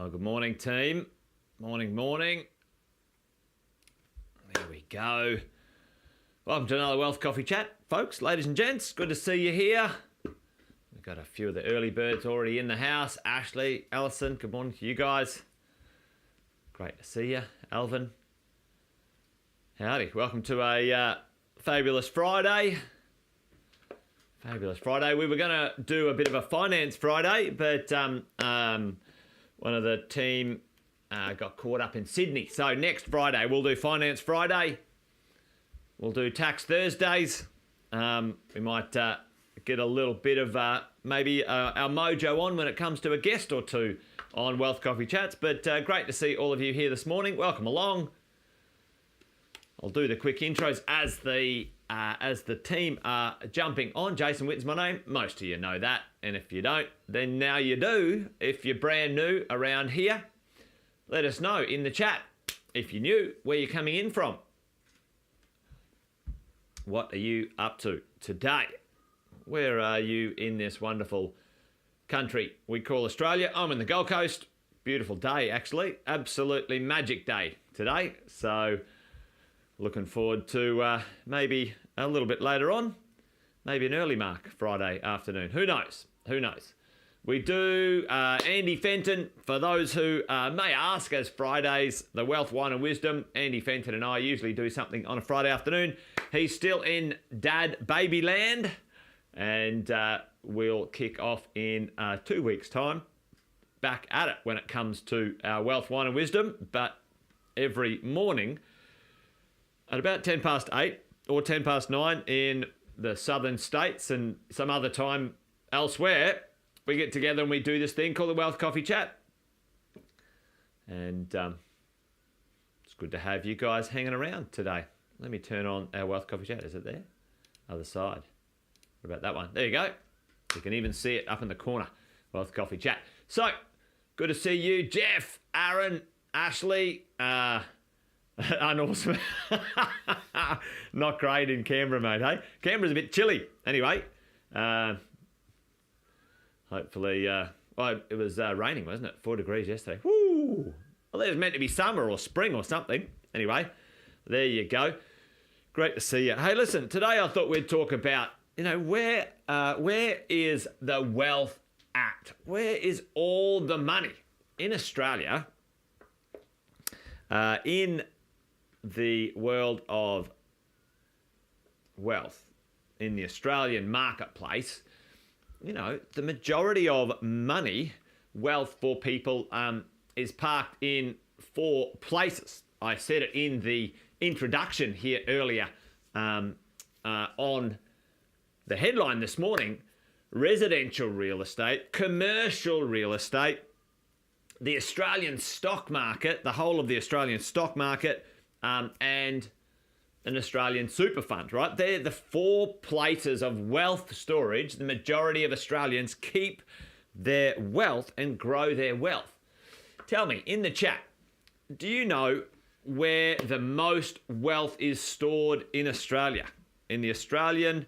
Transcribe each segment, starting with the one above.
Well, good morning, team. Morning. There we go. Welcome to another Wealth Coffee Chat, folks, ladies and gents. Good to see you here. We've got a few of the early birds already in the house. Ashley, Alison, good morning to you guys. Great to see you. Alvin. Howdy. Welcome to a fabulous Friday. Fabulous Friday. We were going to do a bit of a finance Friday, but one of the team got caught up in Sydney. So next Friday, we'll do Finance Friday. We'll do Tax Thursdays. We might get a little bit of maybe our mojo on when it comes to a guest or two on Wealth Coffee Chats. But great to see all of you here this morning. Welcome along. I'll do the quick intros as the team are jumping on. Jason Witten's my name. Most of you know that. And if you don't, then now you do. If you're brand new around here, let us know in the chat if you're new, where you're coming in from. What are you up to today? Where are you in this wonderful country we call Australia? I'm in the Gold Coast. Beautiful day, actually. Absolutely magic day today. So looking forward to maybe a little bit later on, maybe an early mark Friday afternoon. Who knows? We do Andy Fenton, for those who may ask, as Fridays, the Wealth, Wine and Wisdom. Andy Fenton and I usually do something on a Friday afternoon. He's still in dad baby land, and we'll kick off in 2 weeks' time. Back at it when it comes to our Wealth, Wine and Wisdom, but every morning at about 10 past 8 or 10 past 9 in the southern states and some other time elsewhere, we get together and we do this thing called the Wealth Coffee Chat. And it's good to have you guys hanging around today. Let me turn on our Wealth Coffee Chat. Is it there? Other side. What about that one? There you go. You can even see it up in the corner. Wealth Coffee Chat. So, good to see you, Jeff, Aaron, Ashley, Unawesome. Not great in Canberra, mate, hey? Canberra's a bit chilly. Anyway, hopefully, well, it was raining, wasn't it? 4 degrees yesterday. Woo! Well, it was meant to be summer or spring or something. Anyway, there you go. Great to see you. Hey, listen, today I thought we'd talk about, where is the wealth at? Where is all the money in Australia? In the world of wealth, in the Australian marketplace, the majority of money, wealth for people, is parked in 4 places. I said it in the introduction here earlier on the headline this morning: residential real estate, commercial real estate, the Australian stock market, the whole of the Australian stock market, and an Australian super fund, right? They're the 4 places of wealth storage. The majority of Australians keep their wealth and grow their wealth. Tell me, in the chat, do you know where the most wealth is stored in Australia? In the Australian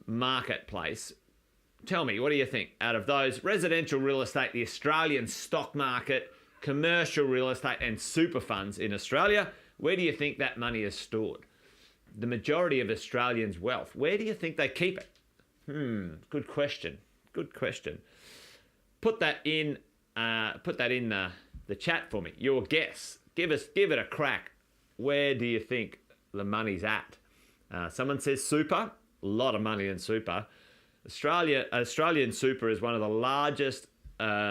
marketplace? Tell me, what do you think? Out of those, residential real estate, the Australian stock market, commercial real estate, and super funds in Australia, where do you think that money is stored? The majority of Australians' wealth, where do you think they keep it? Good question. Put that in the chat for me. Your guess. Give it a crack. Where do you think the money's at? Someone says super. A lot of money in super. Australian super is one of the largest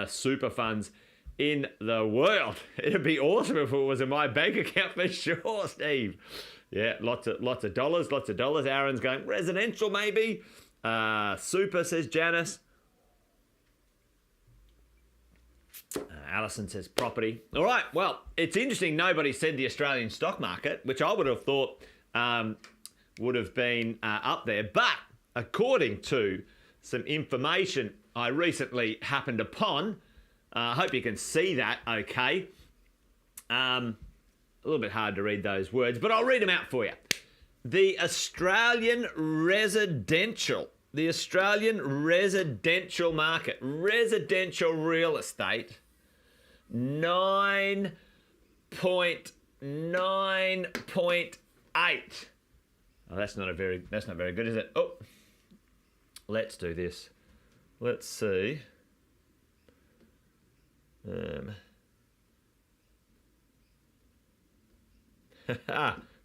super funds in the world. It'd be awesome if it was in my bank account for sure, Steve. Yeah, lots of dollars. Aaron's going, residential maybe. Super, says Janice. Alison says property. All right, well, it's interesting nobody said the Australian stock market, which I would have thought would have been up there. But according to some information I recently happened upon, I hope you can see that okay. A little bit hard to read those words, but I'll read them out for you. The Australian residential market, residential real estate, 9.9.8. Oh, that's not very good, is it? Oh, let's do this. Let's see. There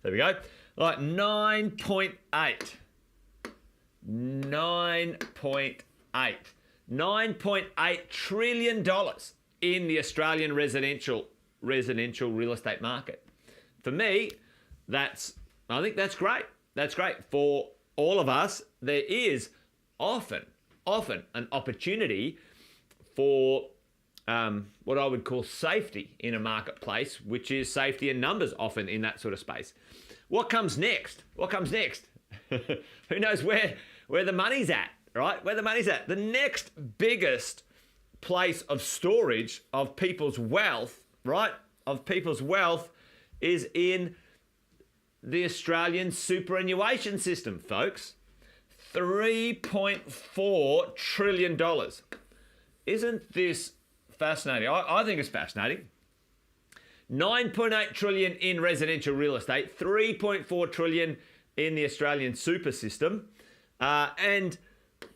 we go. All right, 9.8. 9.8. $9.8 trillion in the Australian residential real estate market. For me, I think that's great. That's great. For all of us, there is often an opportunity for what I would call safety in a marketplace, which is safety in numbers often in that sort of space. What comes next? Who knows where the money's at, right? Where the money's at. The next biggest place of storage of people's wealth, right? Of people's wealth is in the Australian superannuation system, folks. $3.4 trillion. Isn't this fascinating? I think it's fascinating. 9.8 trillion in residential real estate, 3.4 trillion in the Australian super system, and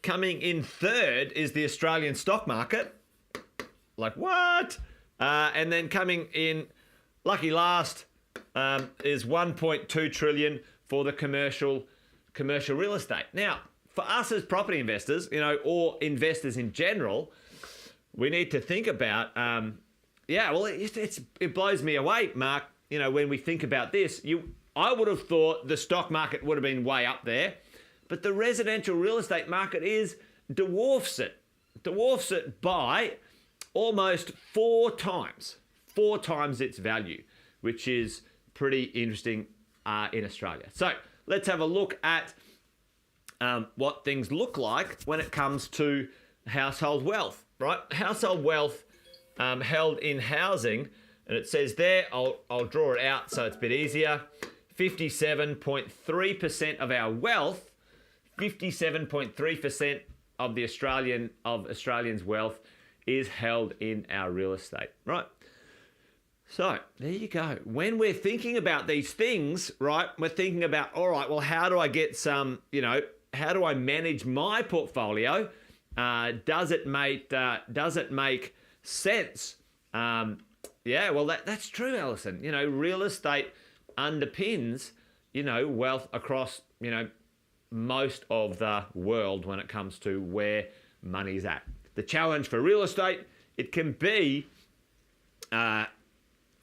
coming in third is the Australian stock market. Like what? And then coming in lucky last is 1.2 trillion for the commercial real estate. Now, for us as property investors, or investors in general, we need to think about, it blows me away, Mark. When we think about this, I would have thought the stock market would have been way up there, but the residential real estate market dwarfs it by almost four times its value, which is pretty interesting in Australia. So let's have a look at what things look like when it comes to household wealth, right? Household wealth held in housing, and it says there, I'll draw it out so it's a bit easier. 57.3% of our wealth, 57.3% of the Australians' wealth is held in our real estate, right? So there you go. When we're thinking about these things, right, we're thinking about, all right, well, how do I get some, how do I manage my portfolio? Does it make sense? That's true, Alison. Real estate underpins, wealth across, most of the world when it comes to where money's at. The challenge for real estate, it can be,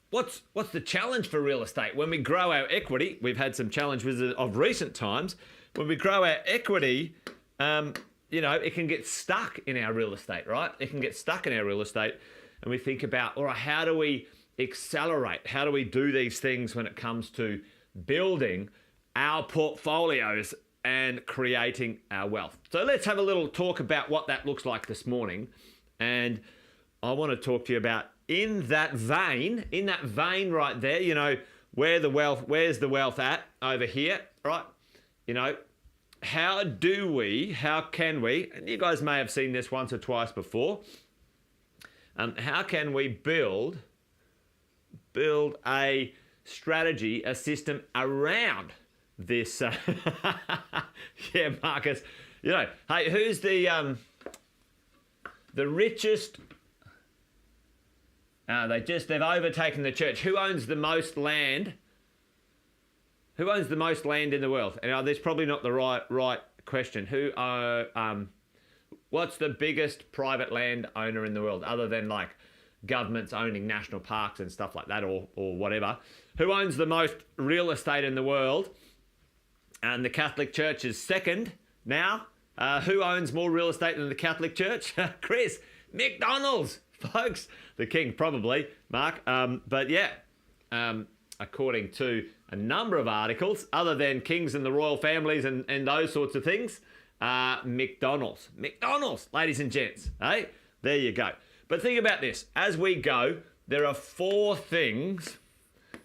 what's the challenge for real estate? When we grow our equity, we've had some challenges of recent times. When we grow our equity, it can get stuck in our real estate, right? It can get stuck in our real estate, and we think about, all right, how do we accelerate? How do we do these things when it comes to building our portfolios and creating our wealth? So let's have a little talk about what that looks like this morning. And I want to talk to you about in that vein right there, where's the wealth at over here, right? How can we, and you guys may have seen this once or twice before, how can we build a strategy, a system around this? Yeah, Marcus. Hey, who's the richest? They've overtaken the church. Who owns the most land? Who owns the most land in the world? And there's probably not the right question. What's the biggest private land owner in the world, other than like governments owning national parks and stuff like that, or whatever? Who owns the most real estate in the world? And the Catholic Church is second now. Who owns more real estate than the Catholic Church? Chris, McDonald's, folks. The king, probably, Mark. According to a number of articles, other than kings and the royal families and those sorts of things, McDonald's, ladies and gents. Hey, there you go. But think about this. As we go, there are four things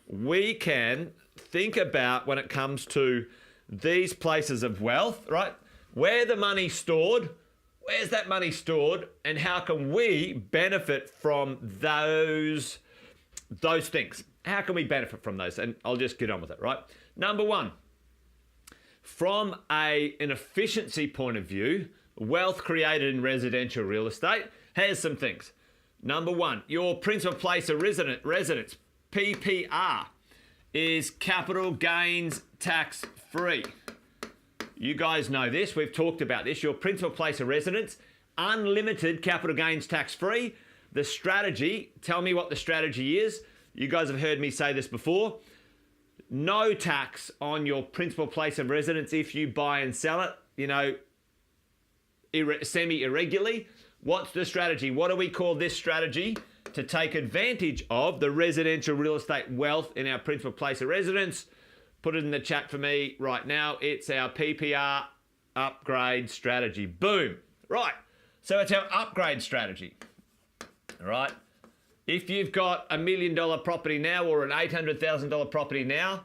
we can think about when it comes to these places of wealth, right? Where the money's stored, Where's that money stored, and how can we benefit from those things? How can we benefit from those? And I'll just get on with it, right? Number one, from an efficiency point of view, wealth created in residential real estate has some things. Number one, your principal place of residence, PPR, is capital gains tax free. You guys know this. We've talked about this. Your principal place of residence, unlimited capital gains tax free. The strategy, tell me what the strategy is. You guys have heard me say this before. No tax on your principal place of residence if you buy and sell it, you know, semi-irregularly. What's the strategy? What do we call this strategy? To take advantage of the residential real estate wealth in our principal place of residence. Put it in the chat for me right now. It's our PPR upgrade strategy. Boom. Right. So it's our upgrade strategy. All right. If you've got $1 million property now or an $800,000 property now,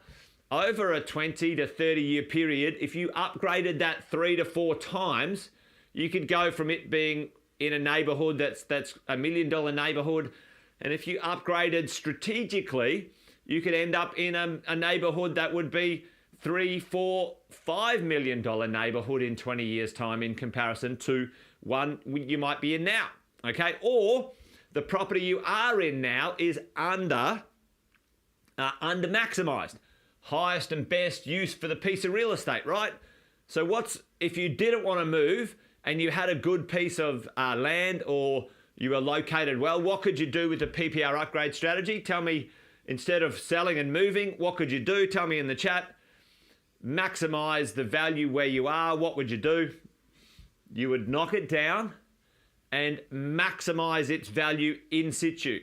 over a 20 to 30 year period, if you upgraded that 3 to 4 times, you could go from it being in a neighborhood that's $1 million neighborhood. And if you upgraded strategically, you could end up in a neighborhood that would be $3, $4, $5 million neighborhood in 20 years time in comparison to one you might be in now. Okay. Or the property you are in now is under maximized, highest and best use for the piece of real estate, right? So if you didn't want to move and you had a good piece of land, or you were located well, what could you do with the PPR upgrade strategy? Tell me, instead of selling and moving, what could you do? Tell me in the chat. Maximize the value where you are. What would you do? You would knock it down and maximize its value in situ.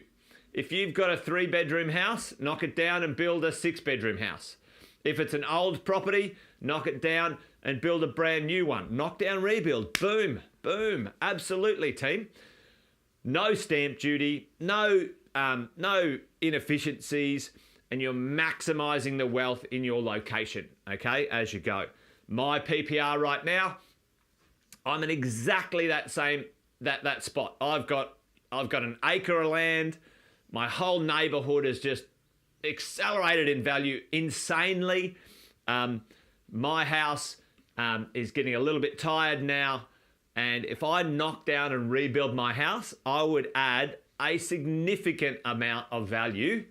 If you've got a 3-bedroom house, knock it down and build a 6-bedroom house. If it's an old property, knock it down and build a brand new one. Knock down, rebuild. Boom, boom. Absolutely, team. No stamp duty, no inefficiencies, and you're maximizing the wealth in your location, okay, as you go. My PPR right now, I'm in exactly that same that spot. I've got an acre of land. My whole neighborhood has just accelerated in value insanely. My house is getting a little bit tired now, and if I knock down and rebuild my house, I would add a significant amount of value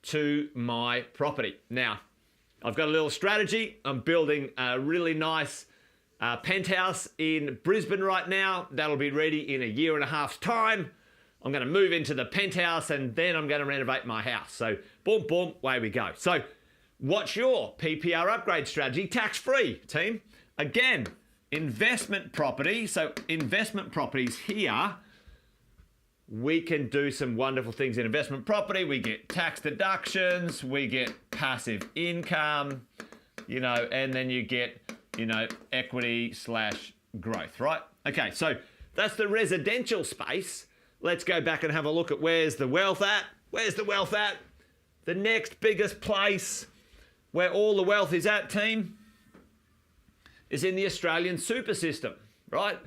to my property. Now, I've got a little strategy. I'm building a really nice penthouse in Brisbane right now. That'll be ready in a 1.5 years' time. I'm going to move into the penthouse and then I'm going to renovate my house. So boom, boom, away we go. So what's your PPR upgrade strategy? Tax-free, team. Again, investment property. So investment properties here, we can do some wonderful things in investment property. We get tax deductions, we get passive income, you know, and then you get, you know, equity/growth, right? Okay, so that's the residential space. Let's go back and have a look at where's the wealth at. Where's the wealth at? The next biggest place where all the wealth is at, team, is in the Australian super system, right?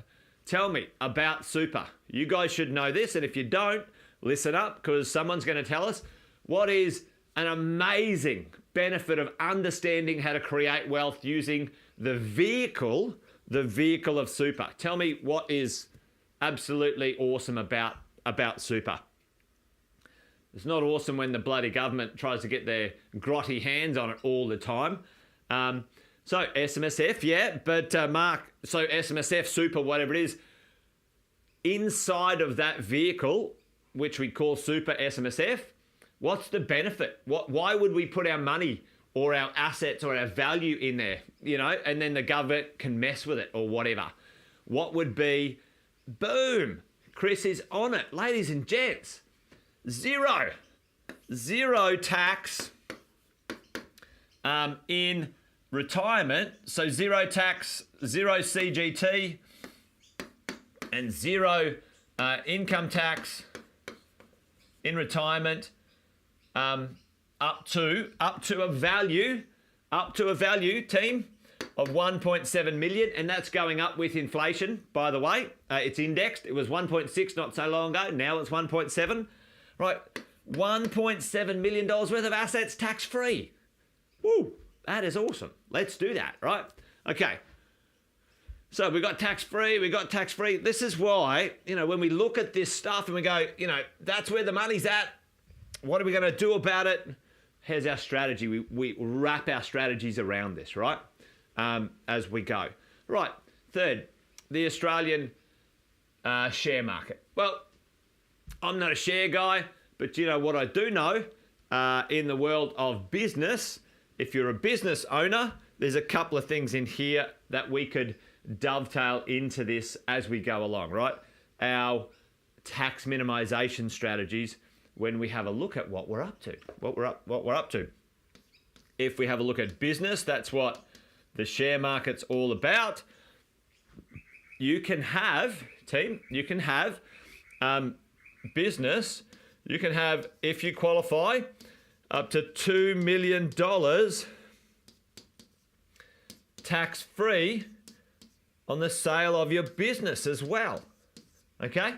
Tell me about super. You guys should know this, and if you don't, listen up, because someone's going to tell us what is an amazing benefit of understanding how to create wealth using the vehicle of super. Tell me what is absolutely awesome about super. It's not awesome when the bloody government tries to get their grotty hands on it all the time. So SMSF, yeah, but Mark, so SMSF, super, whatever it is, inside of that vehicle, which we call super SMSF, what's the benefit? Why would we put our money or our assets or our value in there, you know, and then the government can mess with it or whatever? What would be, boom, Chris is on it. Ladies and gents, zero tax in retirement. So zero tax, zero CGT, and zero income tax in retirement, up to a value, team, of 1.7 million, and that's going up with inflation, by the way. It's indexed. It was 1.6 not so long ago. Now it's 1.7. Right, $1.7 million worth of assets tax-free. Woo, that is awesome. Let's do that, right? Okay. So we got tax-free, we got tax-free. This is why, when we look at this stuff and we go, that's where the money's at. What are we going to do about it? Here's our strategy. We wrap our strategies around this, right? As we go. Right, third, the Australian share market. Well, I'm not a share guy, but what I do know in the world of business, if you're a business owner, there's a couple of things in here that we could dovetail into this as we go along, right? Our tax minimization strategies when we have a look at what we're up to. If we have a look at business, that's what the share market's all about. You can have, team, business, you can have, if you qualify, up to $2 million tax-free on the sale of your business as well. Okay?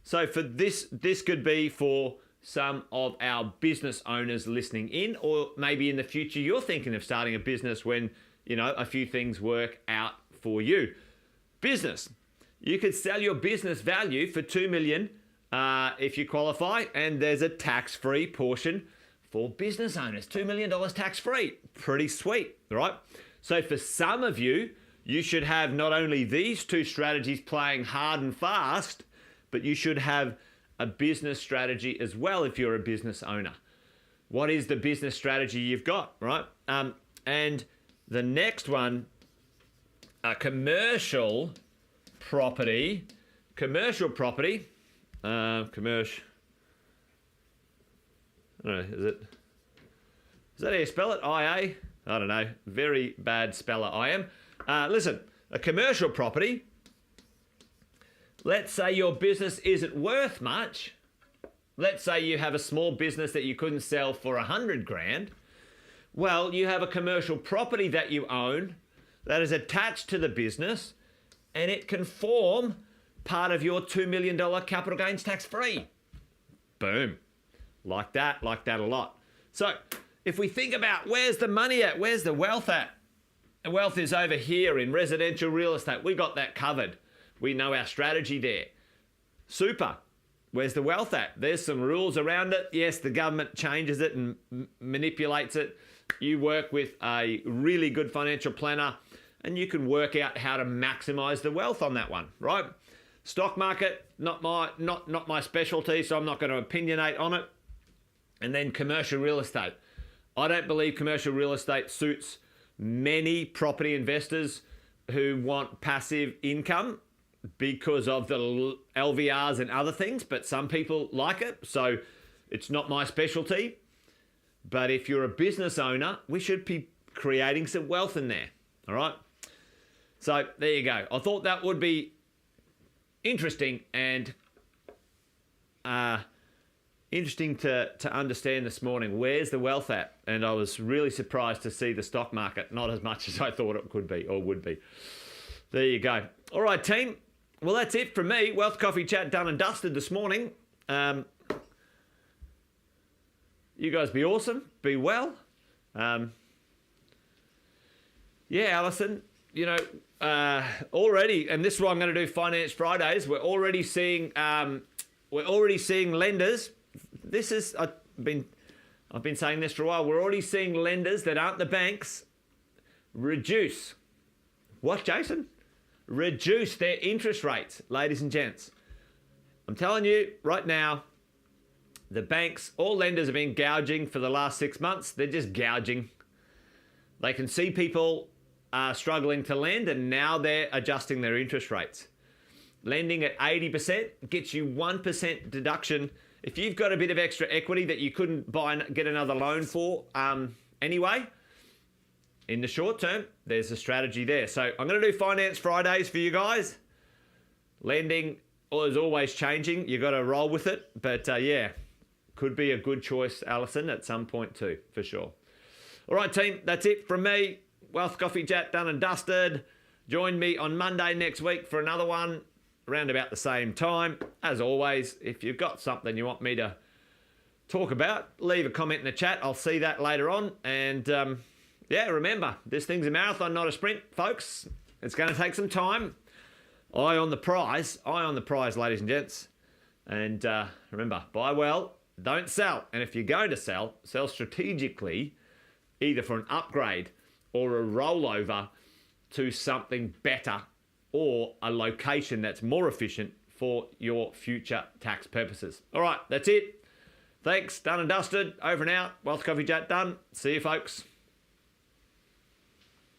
So for this could be for some of our business owners listening in, or maybe in the future you're thinking of starting a business when, a few things work out for you. Business. You could sell your business value for $2 million if you qualify, and there's a tax-free portion for business owners. $2 million tax-free. Pretty sweet, right? So for some of you, you should have not only these two strategies playing hard and fast, but you should have a business strategy as well if you're a business owner. What is the business strategy you've got, right? And the next one, commercial property. I don't know, is that how you spell it? IA? I don't know. Very bad speller I am. Listen, a commercial property, let's say your business isn't worth much. Let's say you have a small business that you couldn't sell for 100 grand. Well, you have a commercial property that you own that is attached to the business, and it can form part of your $2 million capital gains tax-free. Boom. Like that a lot. So if we think about where's the money at, where's the wealth at? The wealth is over here in residential real estate. We got that covered. We know our strategy there. Super. Where's the wealth at? There's some rules around it. Yes, the government changes it and manipulates it. You work with a really good financial planner and you can work out how to maximize the wealth on that one, right? Stock market, not my specialty, so I'm not going to opinionate on it. And then commercial real estate. I don't believe commercial real estate suits many property investors who want passive income because of the LVRs and other things, but some people like it, so it's not my specialty. But if you're a business owner, we should be creating some wealth in there, all right? So there you go. I thought that would be interesting and interesting to understand this morning. Where's the wealth at? And I was really surprised to see the stock market not as much as I thought it could be or would be. There you go. All right, team. Well, that's it from me. Wealth Coffee Chat done and dusted this morning. You guys be awesome. Be well. Yeah, Alison, already, and this is why I'm going to do Finance Fridays, we're already seeing lenders. This is, I've been saying this for a while. We're already seeing lenders that aren't the banks reduce. What, Jason? Reduce their interest rates, ladies and gents. I'm telling you right now, the banks, all lenders have been gouging for the last 6 months. They're just gouging. They can see people are struggling to lend, and now they're adjusting their interest rates. Lending at 80% gets you 1% deduction. If you've got a bit of extra equity that you couldn't buy and get another loan for anyway, in the short term, there's a strategy there. So I'm going to do Finance Fridays for you guys. Lending is always changing. You've got to roll with it. But yeah, could be a good choice, Alison, at some point too, for sure. All right, team, that's it from me. Wealth Coffee Chat done and dusted. Join me on Monday next week for another one around about the same time. As always, if you've got something you want me to talk about, leave a comment in the chat. I'll see that later on. And yeah, remember, this thing's a marathon, not a sprint, folks. It's going to take some time. Eye on the prize, ladies and gents. And remember, buy well, don't sell. And if you're going to sell, sell strategically, either for an upgrade or a rollover to something better or a location that's more efficient for your future tax purposes. All right, that's it. Thanks, done and dusted. Over and out. Wealth Coffee Chat done. See you, folks.